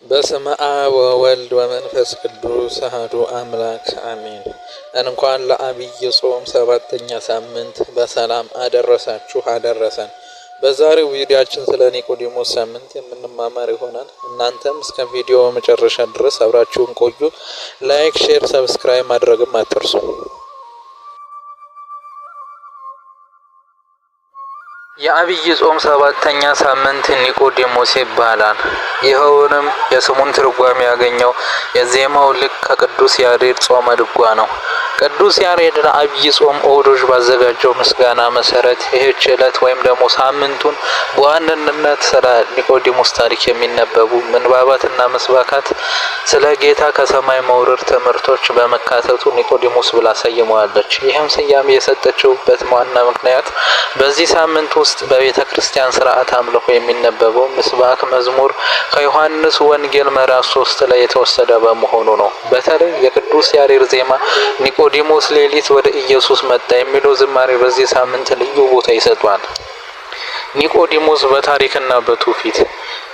በስመ አብ ወወልድ ወመንፈስ ቅዱስ አሐዱ አምላክ አሜን። እንኳን ለዐቢይ ጾም ሰባተኛ ሳምንት በሰላም አደረሳችሁ አደረሰን። በዛሬው ቪዲዮአችን ስለ ኒቆዲሞስ ሳምንት የምንማማር ይሆናል። እናንተም እስከ ቪዲዮ መጨረሻ ድረስ አብራችሁን ቆዩ። ላይክ፣ ሼር፣ ሰብስክራይብ ማድረግም አትርሱ። የዐቢይ ጾም ሰባተኛ ሳምንት ኒቆዲሞስ ይባላል። ይኸውንም የስሙን ትርጓሜ ያገኘው የዜማው ልክ ከቅዱስ ያሬድ ጾመ ድጓ ነው። ቅዱስ ያሬድ ለዐቢይ ጾም ኦዶሽ ባዘጋጀው ምስጋና መሰረት ይህች ዕለት ወይም ደግሞ ሳምንቱን በዋነኝነት ስለ ኒቆዲሞስ ታሪክ የሚነበቡ ምንባባትና መስባካት ስለ ጌታ ከሰማይ መውረድ ትምህርቶች በመካተቱ ኒቆዲሞስ ብላ ሰይመዋለች። ይህም ስያሜ የሰጠችውበት ዋና ምክንያት በዚህ ሳምንት ውስጥ በቤተ ክርስቲያን ስርዓት አምልኮ የሚነበበው ምስባክ መዝሙር ከዮሐንስ ወንጌል ምዕራፍ 3 ላይ የተወሰደ በመሆኑ ነው። በተለይ የቅዱስ ያሬድ ዜማ ኒቆዲሞስ ሌሊት ወደ ኢየሱስ መጣ የሚለው ዝማሬ በዚህ ሳምንት ልዩ ቦታ ይሰጧል። ኒቆዲሞስ በታሪክና በትውፊት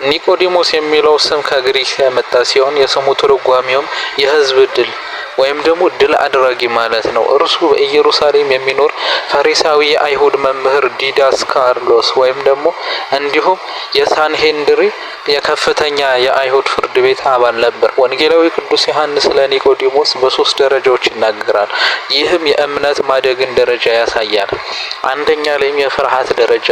ኒቆዲሞስ የሚለው ስም ከግሪክ የመጣ ሲሆን የስሙ ትርጓሜውም የሕዝብ ድል ወይም ደግሞ ድል አድራጊ ማለት ነው። እርሱ በኢየሩሳሌም የሚኖር ፈሪሳዊ የአይሁድ መምህር ዲዳስቃሎስ ወይም ደግሞ እንዲሁም የሳንሄድሪ የከፍተኛ የአይሁድ ፍርድ ቤት አባል ነበር። ወንጌላዊ ቅዱስ ዮሐንስ ስለ ኒቆዲሞስ በሶስት ደረጃዎች ይናገራል። ይህም የእምነት ማደግን ደረጃ ያሳያል። አንደኛ ላይም የፍርሃት ደረጃ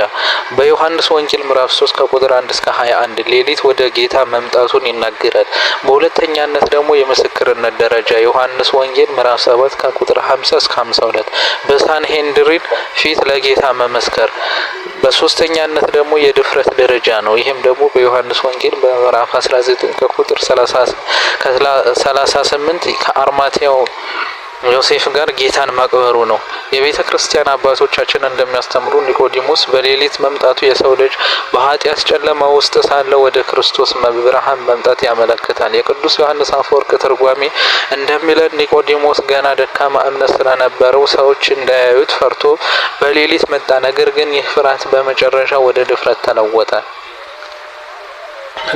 በዮሐንስ ወንጌል ምዕራፍ 3 ከቁጥር 1 እስከ 21 ሌሊት ወደ ጌታ መምጣቱን ይናገራል። በሁለተኛነት ደግሞ የምስክርነት ደረጃ ዮሐንስ ወንጌል ምዕራፍ 7 ከቁጥር 50 እስከ 52 በሳንሄድሪን ፊት ለጌታ መመስከር። በሶስተኛነት ደግሞ የድፍረት ደረጃ ነው። ይህም ደግሞ በዮሐንስ ወንጌል በምዕራፍ 19 ከቁጥር 38 ከአርማቴው ዮሴፍ ጋር ጌታን ማቅበሩ ነው። የቤተ ክርስቲያን አባቶቻችን እንደሚያስተምሩ ኒቆዲሞስ በሌሊት መምጣቱ የሰው ልጅ በኃጢአት ጨለማ ውስጥ ሳለ ወደ ክርስቶስ ብርሃን መምጣት ያመለክታል። የቅዱስ ዮሐንስ አፈወርቅ ትርጓሜ እንደሚለን ኒቆዲሞስ ገና ደካማ እምነት ስለነበረው ሰዎች እንዳያዩት ፈርቶ በሌሊት መጣ። ነገር ግን ይህ ፍርሃት በመጨረሻ ወደ ድፍረት ተለወጠ።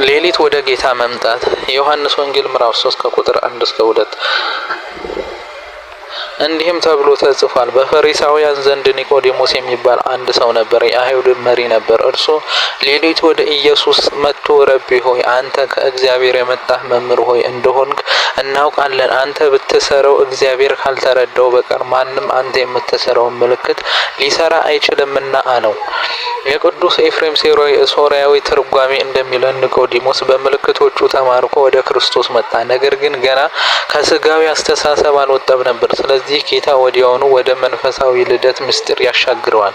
ሌሊት ወደ ጌታ መምጣት የዮሐንስ ወንጌል ምዕራፍ 3 ከቁጥር 1 እስከ 2 እንዲህም ተብሎ ተጽፏል። በፈሪሳውያን ዘንድ ኒቆዲሞስ የሚባል አንድ ሰው ነበር፣ የአይሁድ መሪ ነበር። እርሱ ሌሊት ወደ ኢየሱስ መጥቶ ረቢ ሆይ አንተ ከእግዚአብሔር የመጣህ መምህር ሆይ እንደሆንክ እናውቃለን። አንተ ብትሰራው እግዚአብሔር ካልተረዳው በቀር ማንም አንተ የምትሰራውን ምልክት ሊሰራ አይችልምና አለው። የቅዱስ ኤፍሬም ሶርያዊ ትርጓሜ እንደሚለን ኒቆዲሞስ በምልክቶቹ ተማርኮ ወደ ክርስቶስ መጣ። ነገር ግን ገና ከስጋዊ አስተሳሰብ አልወጣም ነበር። ስለዚህ ጌታ ወዲያውኑ ወደ መንፈሳዊ ልደት ምስጢር ያሻግረዋል።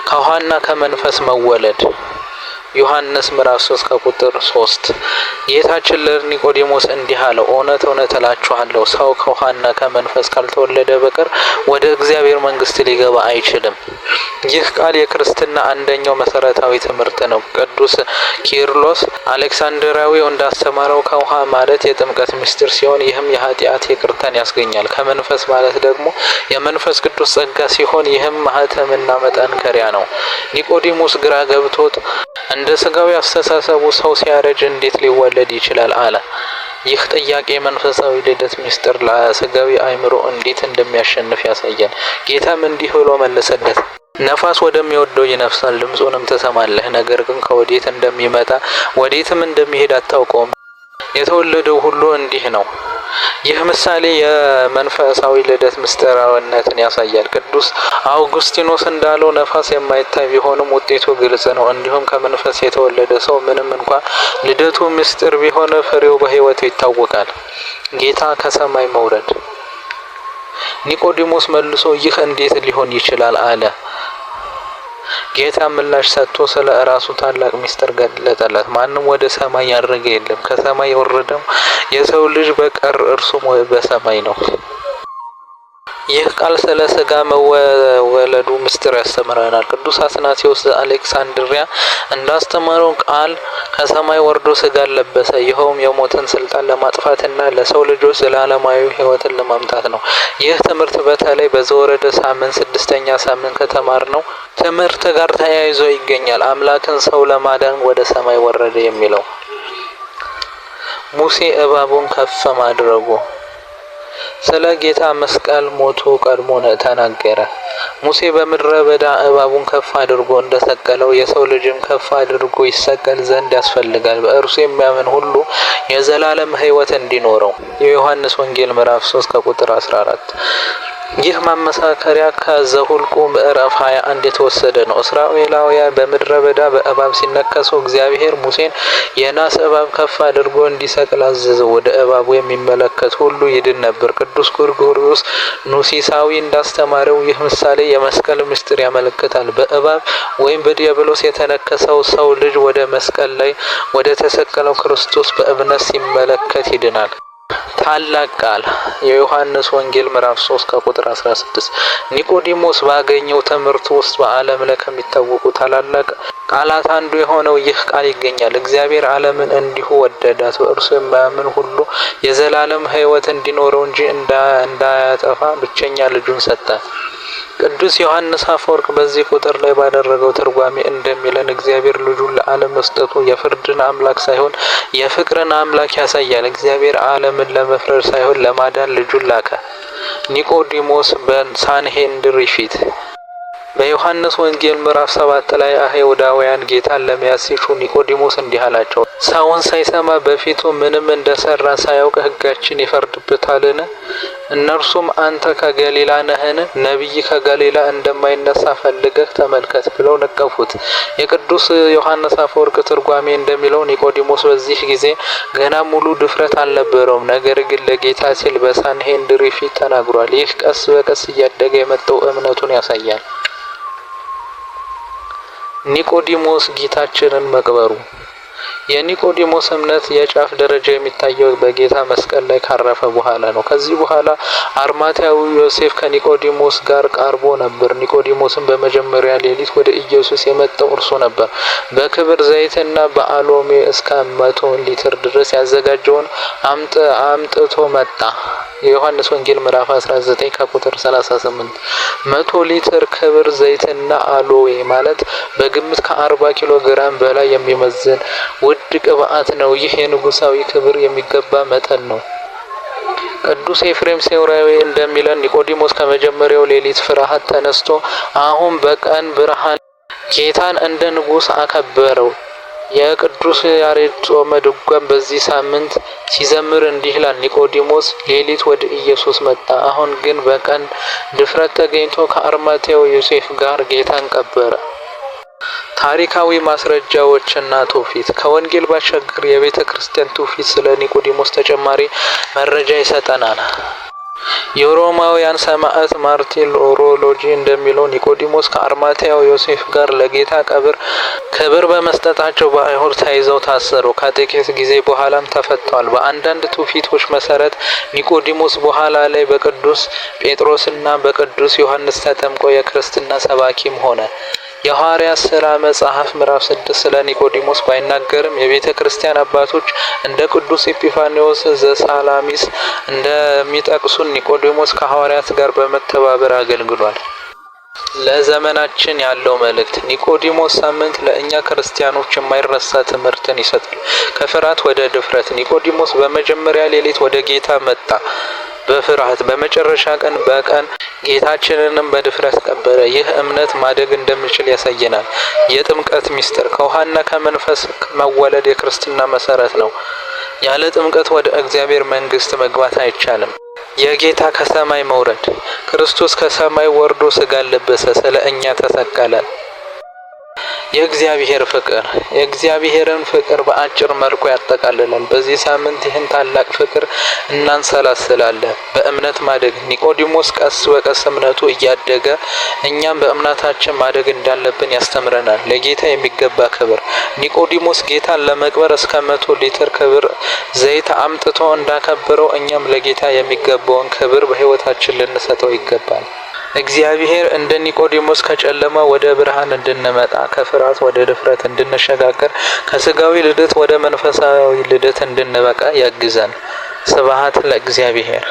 ከውሃና ከመንፈስ መወለድ ዮሐንስ ምዕራፍ 3 ከቁጥር 3 ጌታችን ለኒቆዲሞስ እንዲህ አለው፣ እውነት እውነት እላችኋለሁ ሰው ከውሃና ከመንፈስ ካልተወለደ በቀር ወደ እግዚአብሔር መንግሥት ሊገባ አይችልም። ይህ ቃል የክርስትና አንደኛው መሰረታዊ ትምህርት ነው። ቅዱስ ኪርሎስ አሌክሳንድራዊው እንዳስተማረው ከውሃ ማለት የጥምቀት ምስጢር ሲሆን ይህም የኃጢአት ይቅርታን ያስገኛል። ከመንፈስ ማለት ደግሞ የመንፈስ ቅዱስ ጸጋ ሲሆን ይህም ማህተምና መጠንከሪያ ነው። ኒቆዲሞስ ግራ ገብቶት እንደ ስጋዊ አስተሳሰቡ ሰው ሲያረጅ እንዴት ሊወለድ ይችላል አለ። ይህ ጥያቄ መንፈሳዊ ልደት ምስጢር ለስጋዊ አእምሮ እንዴት እንደሚያሸንፍ ያሳያል። ጌታም እንዲህ ብሎ መለሰለት፣ ነፋስ ወደሚወደው ይነፍሳል፣ ድምፁንም ትሰማለህ፣ ነገር ግን ከወዴት እንደሚመጣ ወዴትም እንደሚሄድ አታውቀውም። የተወለደው ሁሉ እንዲህ ነው። ይህ ምሳሌ የመንፈሳዊ ልደት ምስጢራዊነትን ያሳያል። ቅዱስ አውጉስቲኖስ እንዳለው ነፋስ የማይታይ ቢሆንም ውጤቱ ግልጽ ነው። እንዲሁም ከመንፈስ የተወለደ ሰው ምንም እንኳ ልደቱ ምስጢር ቢሆን ፍሬው በሕይወቱ ይታወቃል። ጌታ ከሰማይ መውረድ ኒቆዲሞስ መልሶ ይህ እንዴት ሊሆን ይችላል አለ። ጌታ ምላሽ ሰጥቶ ስለ ራሱ ታላቅ ምስጢር ገለጠለት። ማንም ወደ ሰማይ ያረገ የለም፣ ከሰማይ የወረደው የሰው ልጅ በቀር እርሱም በሰማይ ነው። ይህ ቃል ስለ ስጋ መወለዱ ምስጢር ያስተምረናል። ቅዱስ አትናቴዎስ ዘአሌክሳንድሪያ እንዳስተማረው ቃል ከሰማይ ወርዶ ስጋን ለበሰ። ይኸውም የሞትን ስልጣን ለማጥፋትና ለሰው ልጆች ዘላለማዊ ሕይወትን ለማምጣት ነው። ይህ ትምህርት በተለይ በዘወረደ ሳምንት 6ኛ ሳምንት ከተማርነው ትምህርት ጋር ተያይዞ ይገኛል። አምላክን ሰው ለማዳን ወደ ሰማይ ወረደ የሚለው ሙሴ እባቡን ከፍ ማድረጉ። ስለ ጌታ መስቀል ሞቱ ቀድሞ ተናገረ። ሙሴ በምድረ በዳ እባቡን ከፍ አድርጎ እንደሰቀለው የሰው ልጅም ከፍ አድርጎ ይሰቀል ዘንድ ያስፈልጋል፣ በእርሱ የሚያምን ሁሉ የዘላለም ሕይወት እንዲኖረው። የዮሐንስ ወንጌል ምዕራፍ 3 ከቁጥር 14። ይህ ማመሳከሪያ ከዘሁልቁ ምዕራፍ 21 የተወሰደ ነው። እስራኤላውያን በምድረ በዳ በእባብ ሲነከሱ እግዚአብሔር ሙሴን የናስ እባብ ከፍ አድርጎ እንዲሰቅል አዘዘው። ወደ እባቡ የሚመለከት ሁሉ ይድን ነበር። ቅዱስ ጎርጎርዮስ ኑሲሳዊ እንዳስተማረው ይህ ምሳሌ የመስቀል ምስጢር ያመለክታል። በእባብ ወይም በዲያብሎስ የተነከሰው ሰው ልጅ ወደ መስቀል ላይ ወደ ተሰቀለው ክርስቶስ በእምነት ሲመለከት ይድናል። ታላቅ ቃል የዮሐንስ ወንጌል ምዕራፍ 3 ከቁጥር 16። ኒቆዲሞስ ባገኘው ትምህርት ውስጥ በዓለም ላይ ከሚታወቁ ታላላቅ ቃላት አንዱ የሆነው ይህ ቃል ይገኛል። እግዚአብሔር ዓለምን እንዲሁ ወደዳት፣ በእርሱ የማያምን ሁሉ የዘላለም ሕይወት እንዲኖረው እንጂ እንዳያጠፋ ብቸኛ ልጁን ሰጠ። ቅዱስ ዮሐንስ አፈወርቅ በዚህ ቁጥር ላይ ባደረገው ትርጓሜ እንደሚለን እግዚአብሔር ልጁን ለዓለም መስጠቱ የፍርድን አምላክ ሳይሆን የፍቅርን አምላክ ያሳያል። እግዚአብሔር ዓለምን ለመፍረድ ሳይሆን ለማዳን ልጁን ላከ። ኒቆዲሞስ በሳንሄድሪን ፊት በዮሐንስ ወንጌል ምዕራፍ 7 ላይ አይሁዳውያን ጌታን ለመያዝ ሲሹ ኒቆዲሞስ እንዲህ አላቸው፣ ሰውን ሳይሰማ በፊቱ ምንም እንደሰራ ሳያውቅ ሕጋችን ይፈርድበታልን? እነርሱም አንተ ከገሊላ ነህን? ነቢይ ከገሊላ እንደማይነሳ ፈልገህ ተመልከት ብለው ነቀፉት። የቅዱስ ዮሐንስ አፈወርቅ ትርጓሜ እንደሚለው ኒቆዲሞስ በዚህ ጊዜ ገና ሙሉ ድፍረት አልነበረውም። ነገር ግን ለጌታ ሲል በሳንሄድሪን ፊት ተናግሯል። ይህ ቀስ በቀስ እያደገ የመጣው እምነቱን ያሳያል። ኒቆዲሞስ ጌታችንን መቅበሩ። የኒቆዲሞስ እምነት የጫፍ ደረጃ የሚታየው በጌታ መስቀል ላይ ካረፈ በኋላ ነው። ከዚህ በኋላ አርማትያዊ ዮሴፍ ከኒቆዲሞስ ጋር ቀርቦ ነበር። ኒቆዲሞስን በመጀመሪያ ሌሊት ወደ ኢየሱስ የመጣው እርሱ ነበር። በክብር ዘይትና በአሎሜ እስከ 100 ሊትር ድረስ ያዘጋጀውን አምጥቶ መጣ። የዮሐንስ ወንጌል ምዕራፍ 19 ከቁጥር 38። 100 ሊትር ክብር ዘይትና አሎዌ ማለት በግምት ከ40 ኪሎ ግራም በላይ የሚመዝን ውድ ቅብአት ነው። ይህ የንጉሳዊ ክብር የሚገባ መጠን ነው። ቅዱስ ኤፍሬም ሴውራዊ እንደሚለን ኒቆዲሞስ ከመጀመሪያው ሌሊት ፍርሃት ተነስቶ አሁን በቀን ብርሃን ጌታን እንደ ንጉስ አከበረው። የቅዱስ ያሬድ ጾመ ድጓም በዚህ ሳምንት ሲዘምር እንዲህ ይላል። ኒቆዲሞስ ሌሊት ወደ ኢየሱስ መጣ፣ አሁን ግን በቀን ድፍረት ተገኝቶ ከአርማትያው ዮሴፍ ጋር ጌታን ቀበረ። ታሪካዊ ማስረጃዎችና ትውፊት። ከወንጌል ባሻገር የቤተ ክርስቲያን ትውፊት ስለ ኒቆዲሞስ ተጨማሪ መረጃ ይሰጠናል። የሮማውያን ሰማዕት ማርቲን ኦሮሎጂ እንደሚለው ኒቆዲሞስ ከአርማትያው ዮሴፍ ጋር ለጌታ ክብር በመስጠታቸው በአይሁድ ተይዘው ታሰሩ። ከጥቂት ጊዜ በኋላም ተፈተዋል። በአንዳንድ ትውፊቶች መሰረት ኒቆዲሞስ በኋላ ላይ በቅዱስ ጴጥሮስና በቅዱስ ዮሐንስ ተጠምቆ የክርስትና ሰባኪም ሆነ። የሐዋርያት ሥራ መጽሐፍ ምዕራፍ 6 ስለ ኒቆዲሞስ ባይናገርም የቤተ ክርስቲያን አባቶች እንደ ቅዱስ ኤጲፋንዮስ ዘሳላሚስ እንደሚጠቅሱን ኒቆዲሞስ ከሐዋርያት ጋር በመተባበር አገልግሏል። ለዘመናችን ያለው መልእክት። ኒቆዲሞስ ሳምንት ለእኛ ክርስቲያኖች የማይረሳ ትምህርትን ይሰጣል። ከፍርሃት ወደ ድፍረት። ኒቆዲሞስ በመጀመሪያ ሌሊት ወደ ጌታ መጣ በፍርሃት፣ በመጨረሻ ቀን በቀን ጌታችንንም በድፍረት ቀበረ። ይህ እምነት ማደግ እንደሚችል ያሳየናል። የጥምቀት ሚስጥር። ከውሃና ከመንፈስ መወለድ የክርስትና መሰረት ነው። ያለ ጥምቀት ወደ እግዚአብሔር መንግስት መግባት አይቻልም። የጌታ ከሰማይ መውረድ። ክርስቶስ ከሰማይ ወርዶ ሥጋን ለበሰ፣ ስለ እኛ ተሰቀለ። የእግዚአብሔር ፍቅር። የእግዚአብሔርን ፍቅር በአጭር መልኩ ያጠቃልላል። በዚህ ሳምንት ይህን ታላቅ ፍቅር እናንሰላስላለን። በእምነት ማደግ። ኒቆዲሞስ ቀስ በቀስ እምነቱ እያደገ እኛም በእምነታችን ማደግ እንዳለብን ያስተምረናል። ለጌታ የሚገባ ክብር። ኒቆዲሞስ ጌታን ለመቅበር እስከ 100 ሊትር ክብር ዘይት አምጥቶ እንዳከበረው እኛም ለጌታ የሚገባውን ክብር በሕይወታችን ልንሰጠው ይገባል። እግዚአብሔር እንደ ኒቆዲሞስ ከጨለማ ወደ ብርሃን እንድንመጣ፣ ከፍርሃት ወደ ድፍረት እንድንሸጋገር፣ ከስጋዊ ልደት ወደ መንፈሳዊ ልደት እንድንበቃ ያግዘን። ስብሐት ለእግዚአብሔር።